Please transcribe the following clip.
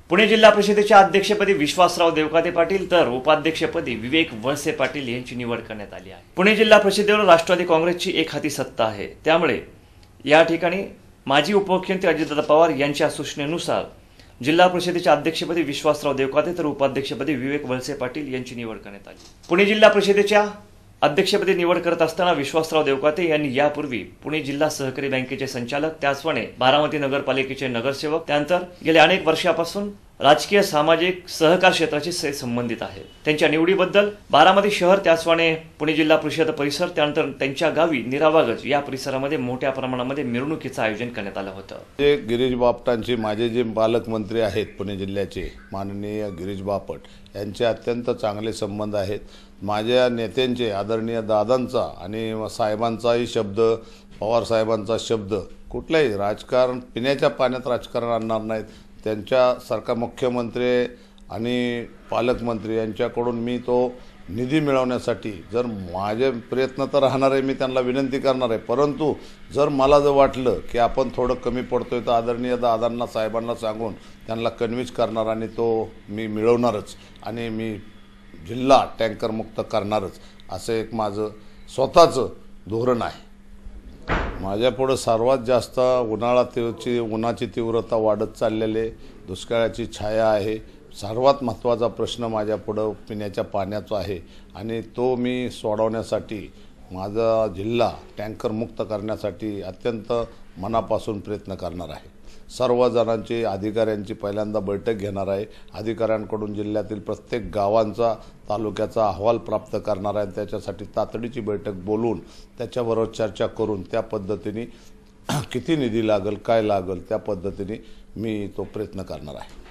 पुणे जिल्हा परिषदेच्या अध्यक्षपदी विश्वासराव देवकाते पाटील तर उपाध्यक्षपदी विवेक वळसे पाटील यांची निवड करण्यात आली आहे। पुणे जिल्हा परिषदेवर राष्ट्रवादी काँग्रेसची एक हाती सत्ता आहे, त्यामुळे या ठिकाणी माजी उपमुख्यमंत्री अजितदादा पवार यांच्या सूचनेनुसार जिल्हा परिषदेच्या अध्यक्षपदी विश्वासराव देवकाते तर उपाध्यक्षपदी विवेक वळसे पाटील यांची निवड करण्यात आली। पुणे जिल्हा परिषदेच्या अध्यक्षपदी निवड करत असताना विश्वासराव देवकाते यांनी यापूर्वी पुणे जिल्हा सहकारी बँकेचे संचालक, त्याचप्रमाणे बारामती नगरपालिकेचे नगरसेवक, त्यानंतर गेल्या अनेक वर्षापासून राजकीय सामाजिक सहकार क्षेत्राशी संबंधित आहे। त्यांच्या निवडीबद्दल बारामती शहर, त्याचप्रमाणे पुणे जिल्हा परिषद परिसर, त्यानंतर त्यांच्या गावी निरावागज या परिसरामध्ये मोठ्या प्रमाणामध्ये मिरवणुकीचं आयोजन करण्यात आलं होतं। जे गिरीश बापटांचे माझे जे पालकमंत्री आहेत पुणे जिल्ह्याचे माननीय गिरीश बापट यांचे अत्यंत चांगले संबंध आहेत। माझ्या नेत्यांचे आदरणीय दादांचा आणि साहेबांचाही शब्द, पवार साहेबांचा शब्द कुठलाही राजकारण पिण्याच्या पाण्यात राजकारण आणणार नाहीत। त्यांच्यासारखा मुख्यमंत्री आणि पालकमंत्री यांच्याकडून मी तो निधी मिळवण्यासाठी जर माझे प्रयत्न तर राहणार आहे, मी त्यांना विनंती करणार आहे। परंतु जर मला जर वाटलं की आपण थोडं कमी पडतोय तर आदरणीय दादांना साहेबांना सांगून त्यांना कन्व्हिन्स करणार आणि तो मी मिळवणारच आणि मी जिल्हा टँकर मुक्त करणारच, असं एक माझं स्वतःचं धोरण आहे। माझ्यापुढं सर्वात जास्त उन्हाची तीव्रता वाढत चाललेले, दुष्काळाची छाया आहे। सर्वात महत्त्वाचा प्रश्न माझ्यापुढं पिण्याच्या पाण्याचा आहे आणि तो मी सोडवण्यासाठी माझा जिल्हा टँकर मुक्त करण्यासाठी अत्यंत मनापासून प्रयत्न करणार आहे। सर्व जणांची, अधिकाऱ्यांची पहिल्यांदा बैठक घेणार आहे। अधिकाऱ्यांकडून जिल्ह्यातील प्रत्येक गावांचा, तालुक्याचा अहवाल प्राप्त करणार आहे। त्याच्यासाठी तातडीची बैठक बोलवून त्याच्याबरोबर चर्चा करून त्या पद्धतीने किती निधी लागेल, काय लागेल त्या पद्धतीने मी तो प्रयत्न करणार आहे।